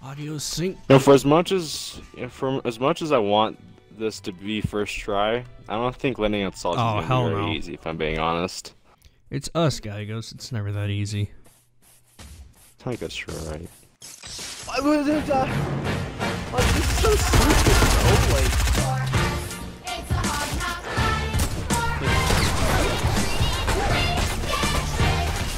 Audio sync. No, for as much as I want this to be first try, I don't think landing on Salt is gonna be very easy. If I'm being honest. It's us, Gygos. It's never that easy. I think that's true, right? Why would it die? Like, this is so stupid, bro. Like.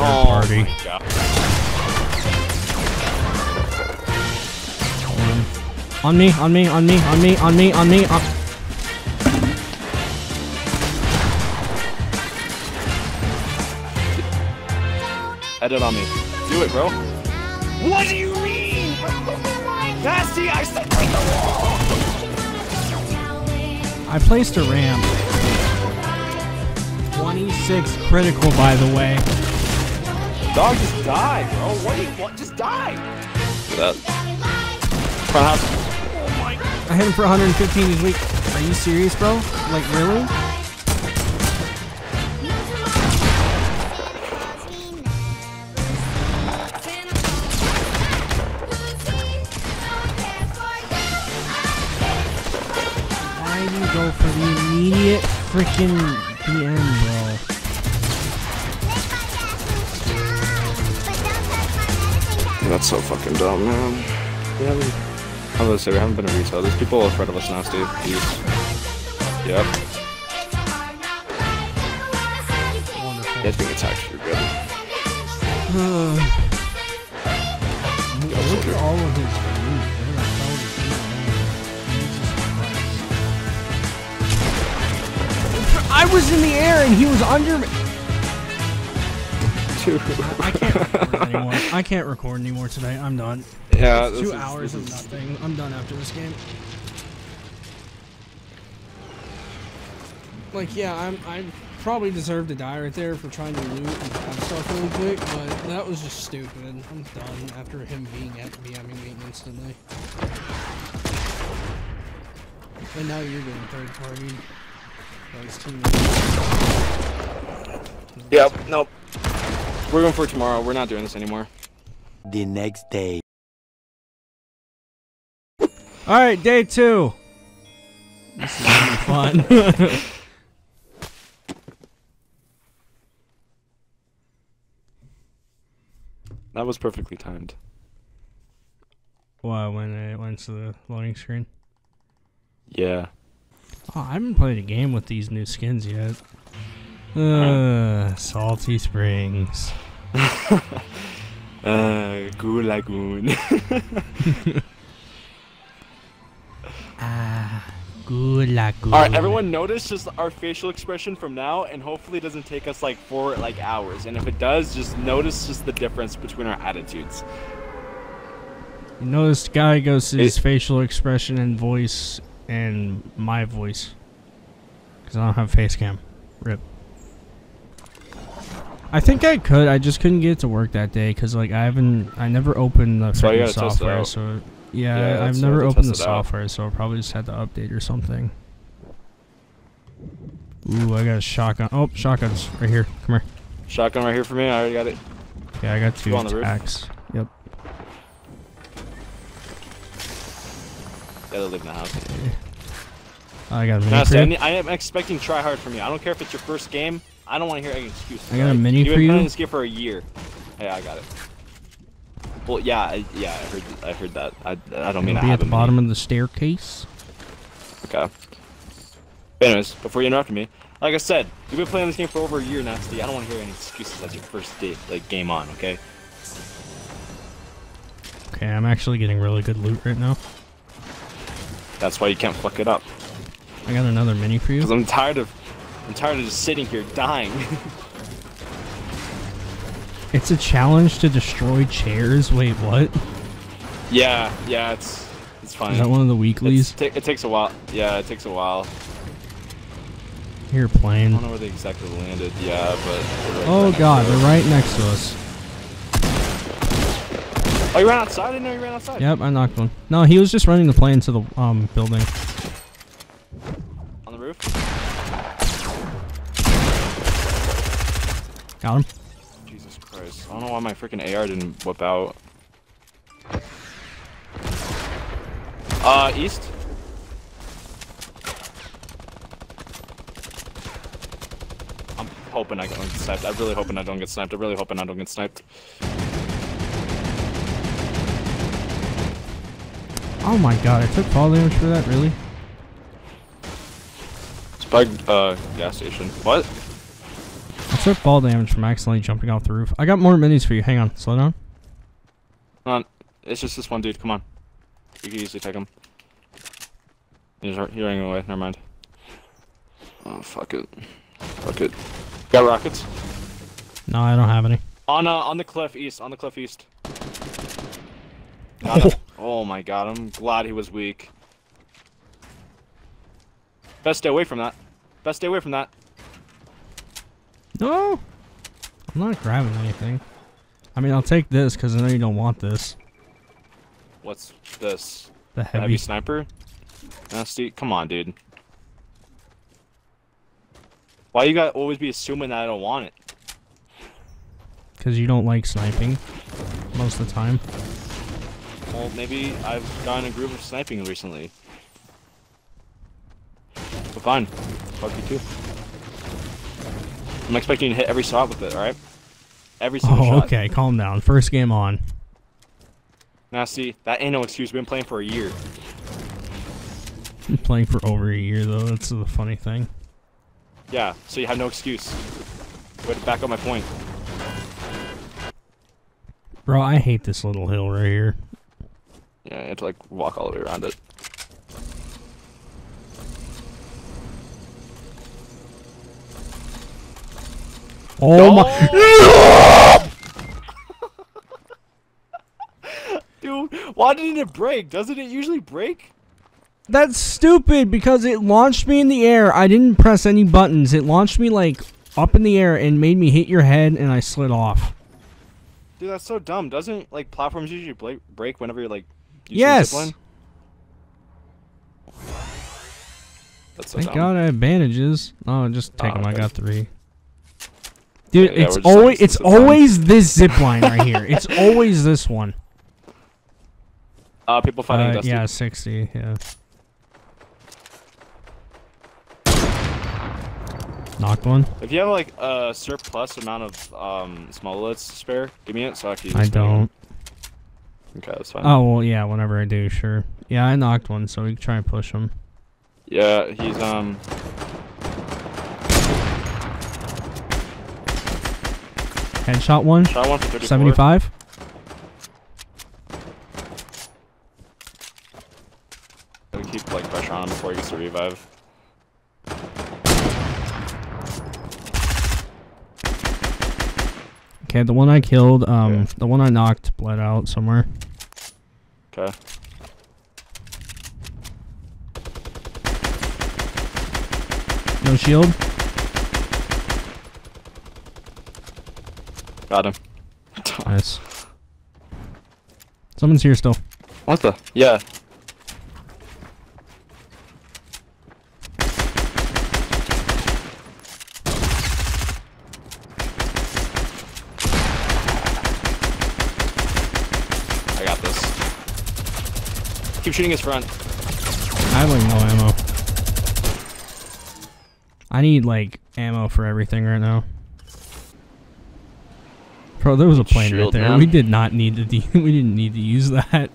Oh party. My God. On me, on me, on me, on me, on me, on me, on... Edit on me. Do it, bro. What do you mean? Nasty, I said break the wall! I placed a ramp. 26 critical, by the way. Dog, just die, bro. What do you want? Just die! That. Front house. I hit him for 115 this week. Are you serious, bro? Like, really? Why do you go for the immediate freaking BM, bro? That's so fucking dumb, man. I'm gonna say we haven't been a retail. There's people in front of us now, Steve. Peace. Yep. Wonderful. Yeah, I think it's actually good. Look at all of his moves. I was in the air and he was under me. I can't record anymore. I can't record anymore today. I'm done. Yeah, 2 hours of nothing. I'm done after this game. Like, yeah, I probably deserve to die right there for trying to loot and grab stuff really quick, but that was just stupid. I'm done after him being at BMing me instantly. And now you're getting third party. Yep, nope. We're going for it tomorrow. We're not doing this anymore. The next day. Alright, day 2. This is gonna be fun. That was perfectly timed. Wow, when it went to the loading screen? Yeah. Oh, I haven't played a game with these new skins yet. Salty Springs. Goo Lagoon. Good lagoon. Alright, everyone notice just our facial expression from now, and hopefully it doesn't take us like 4 hours. And if it does, just notice just the difference between our attitudes. You notice Gygos' facial expression and voice and my voice. Because I don't have face cam. Rip. I think I could, I just couldn't get it to work that day because like I never opened the software, so yeah, I've never opened the software, so I'll probably just had to update or something. Ooh, I got a shotgun. Oh, shotgun's right here. Come here. Shotgun right here for me. I already got it. Yeah, I got 2 attacks. Yep. Gotta live in the house. I got a mini I am expecting try hard from you. I don't care if it's your first game. I don't want to hear any excuses. I got a mini for you. You've been playing this game for a year. Yeah, I got it. Well, yeah, I heard that. I don't mean I have at the bottom of the staircase. Okay. Anyways, before you interrupt me, like I said, you've been playing this game for over a year, Nasty. I don't want to hear any excuses as your first day, like game on. Okay. Okay, I'm actually getting really good loot right now. That's why you can't fuck it up. I got another mini for you. Because I'm tired of just sitting here dying. It's a challenge to destroy chairs. Wait, what? Yeah, it's fine. Is that one of the weeklies? It takes a while. Yeah, it takes a while. Here, plane. I don't know where they exactly landed. Yeah, but. Oh god, they're right next to us. Oh, you ran outside? I didn't know you ran outside. Yep, I knocked one. No, he was just running the plane to the building. On the roof. Got him. Jesus Christ. I don't know why my freaking AR didn't whip out. East. I'm hoping I don't get sniped. I'm really hoping I don't get sniped. I'm really hoping I don't get sniped. Oh my god, I took fall damage for that, really? Spike, gas station. What? I took fall damage from accidentally jumping off the roof. I got more minis for you. Hang on, slow down. Come on. It's just this one dude. Come on. You can easily take him. He's running away. Never mind. Oh, fuck it. Fuck it. Got rockets? No, I don't have any. On the cliff east. On the cliff east. Got him. Oh my god, I'm glad he was weak. Best stay away from that. Best stay away from that. No! I'm not grabbing anything. I mean, I'll take this because I know you don't want this. What's this? The heavy. Heavy sniper? Nasty. Come on, dude. Why you gotta always be assuming that I don't want it? Because you don't like sniping most of the time. Well, maybe I've gotten a groove of sniping recently. But fine. Fuck you too. I'm expecting you to hit every shot with it, alright? Every single shot. Oh, okay. Calm down. First game on. Nasty. That ain't no excuse. We've been playing for a year. Been playing for over a year, though. That's the funny thing. Yeah, so you have no excuse. Way to back up my point. Bro, I hate this little hill right here. Yeah, you have to like walk all the way around it. Oh my! Dude, why didn't it break? Doesn't it usually break? That's stupid because it launched me in the air. I didn't press any buttons. It launched me like up in the air and made me hit your head and I slid off. Dude, that's so dumb. Doesn't like platforms usually break whenever you're like using yes. zipline? That's so Thank dumb. God I have bandages. Oh, just take them. I got 3. Dude, yeah, it's always this zip line right here. It's always this one. People fighting Dusty. Yeah, 60. Yeah. Knocked one. If you have like a surplus amount of small bullets to spare, give me it so I can use I don't. Okay, that's fine. Oh well, yeah. Whenever I do, sure. Yeah, I knocked one, so we can try and push him. Yeah, he's Headshot one. Shot one for 34. 75. We keep like pressure on him before he gets to revive. Okay, the one I killed, the one I knocked bled out somewhere. Okay. No shield. Got him. Nice. Someone's here still. What the? Yeah. I got this. Keep shooting his front. I have like no ammo. I need like ammo for everything right now. Bro, there was a plane right there. Man. We did not need to. We didn't need to use that.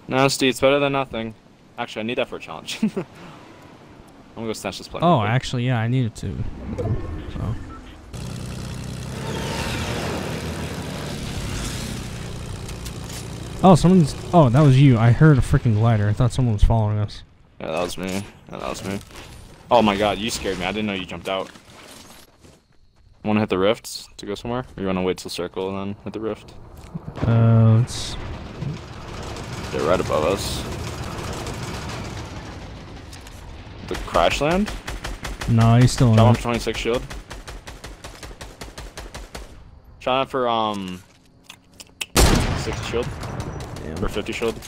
No, Steve, it's better than nothing. Actually, I need that for a challenge. I'm gonna go snatch this plane. Oh, actually, yeah, I needed to. So. Oh, someone's. Oh, that was you. I heard a freaking glider. I thought someone was following us. Yeah, that was me. Yeah, that was me. Oh my god, you scared me. I didn't know you jumped out. Want to hit the rifts to go somewhere? Or you want to wait till circle and then hit the rift? Let's. They're right above us. The crash land? No, he's still in. Shot one for 26 shield. Shot for 60 shield. Damn. Or 50 shield.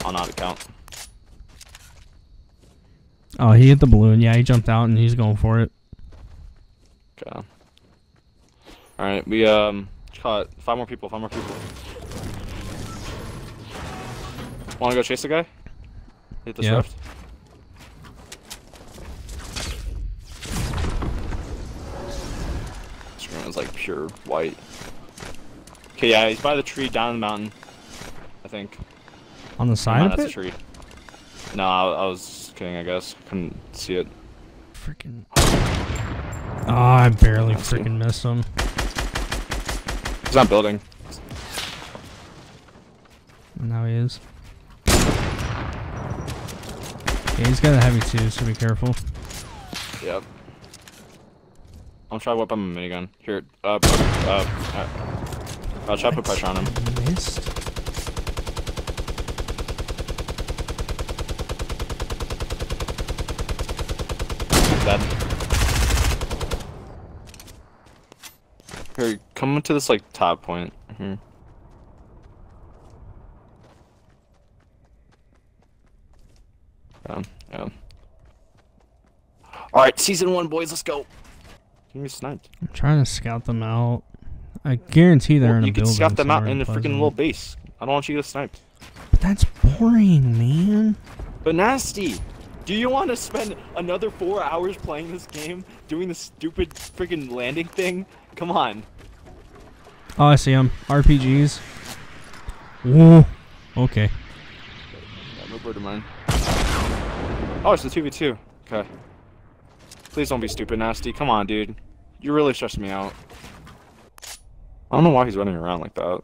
I'll not count. Oh, he hit the balloon. Yeah, he jumped out and he's going for it. Okay. Alright, we caught 5 more people, 5 more people. Wanna go chase the guy? Hit this yeah. rift. This room is like pure white. Okay, yeah, he's by the tree down the mountain. I think. On the side of that's it? a tree. No, I was kidding, I guess. Couldn't see it. Freaking. Oh, I barely freaking missed him. He's not building. Now he is. Yeah, he's got a heavy too, so be careful. Yep. I'm trying to whip him a minigun. Here, I'll try to put pressure on him. Missed. Dead. Here, come to this like top point. Here. Yeah. Alright, season 1, boys, let's go. Give me sniped. I'm trying to scout them out. I guarantee they're in a building. You can scout them out in the Pleasant. freaking little base. I don't want you to get sniped. But that's boring, man. But nasty. Do you want to spend another 4 hours playing this game, doing this stupid freaking landing thing? Come on. Oh, I see them. RPGs. Whoa. Okay. Yeah, no bird of mine. Oh, it's the 2v2. Okay. Please don't be stupid, nasty. Come on, dude. You really stressed me out. I don't know why he's running around like that.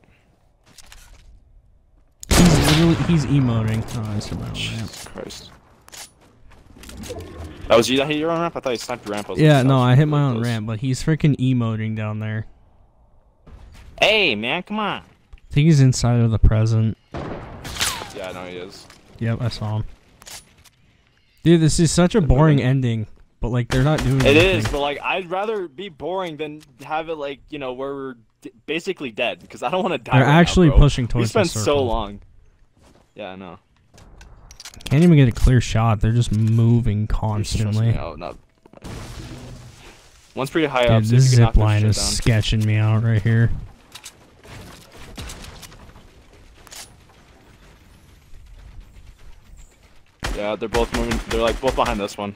He's emoting. Oh, it's about Jesus Christ. That was you that hit your own ramp? I thought you sniped your ramp. Yeah, no, I hit my own ramp, but he's freaking emoting down there. Hey, man, come on. I think he's inside of the present. Yeah, I know he is. Yep, I saw him. Dude, this is such a boring ending, but like they're not doing anything. It is, but like I'd rather be boring than have it like, you know, where we're basically dead, because I don't want to die. They're actually pushing towards the circle. We spent so long. Yeah, I know. Can't even get a clear shot. They're just moving constantly. Me out, not... One's pretty high Dude, up. So this zip line down. is sketching me out right here. Yeah, they're both moving. They're like both behind this one.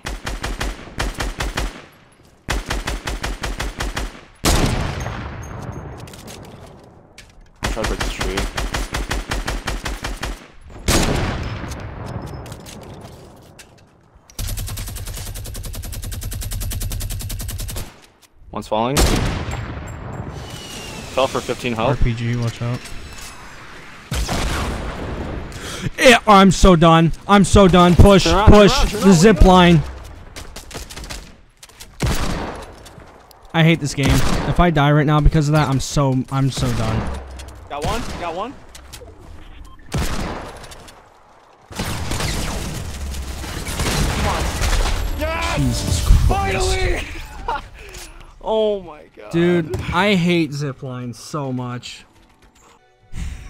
Try to break this tree. One's falling. Fell for 15 health. RPG, watch out. Yeah, I'm so done. I'm so done. Push, push the zip line. I hate this game. If I die right now because of that, I'm so done. Got one. Got one. Come on. Yes! Jesus Christ. Finally! Oh my god. Dude, I hate zip lines so much.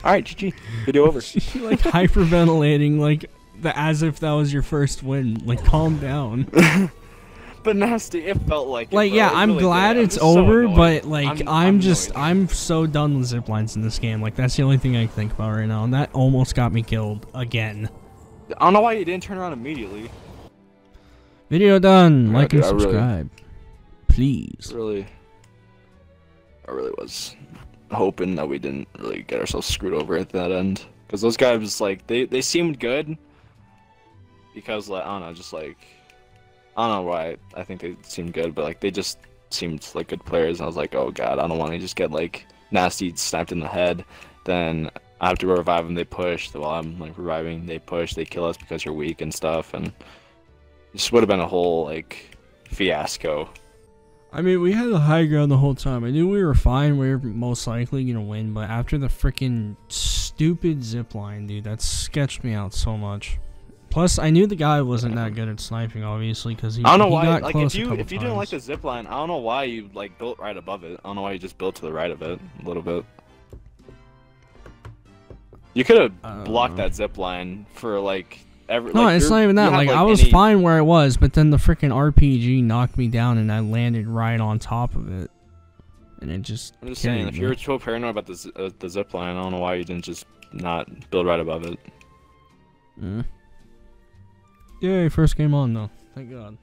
Alright, GG. Video over. Like hyperventilating, like as if that was your first win. Like, calm down. But nasty, it felt like it, like, bro. yeah, It I'm really glad did. it's so over, annoyed. but like, annoyed. I'm so done with zip lines in this game. Like, that's the only thing I can think about right now, and that almost got me killed again. I don't know why you didn't turn around immediately. Video done. Yeah, like dude, and subscribe, please. I really was hoping that we didn't really get ourselves screwed over at that end, because those guys, like, they seemed good. Because, like, I don't know, just like, I don't know why I think they seemed good, but like they just seemed like good players, and I was like, oh god, I don't want to just get like nasty sniped in the head. Then I have to revive them. They push while I'm like reviving. They push. They kill us because you're weak and stuff, and this would have been a whole like fiasco. I mean, we had the high ground the whole time. I knew we were fine. We were most likely gonna win, but after the freaking stupid zipline, dude, that sketched me out so much. Plus, I knew the guy wasn't that good at sniping, obviously, because he. I don't know he why. got Like, close if you times. didn't like the zip line, I don't know why you like built right above it. I don't know why you just built to the right of it a little bit. You could have blocked that zip line for like every. No, like, it's not even that. Like, I was fine where I was, but then the freaking RPG knocked me down, and I landed right on top of it, and it just. I'm just saying, if you were so paranoid about the zip line, I don't know why you didn't just not build right above it. Yay, first game on though. Thank God.